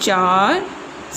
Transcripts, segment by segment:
4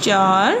4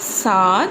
7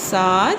7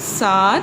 7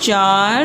4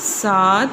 7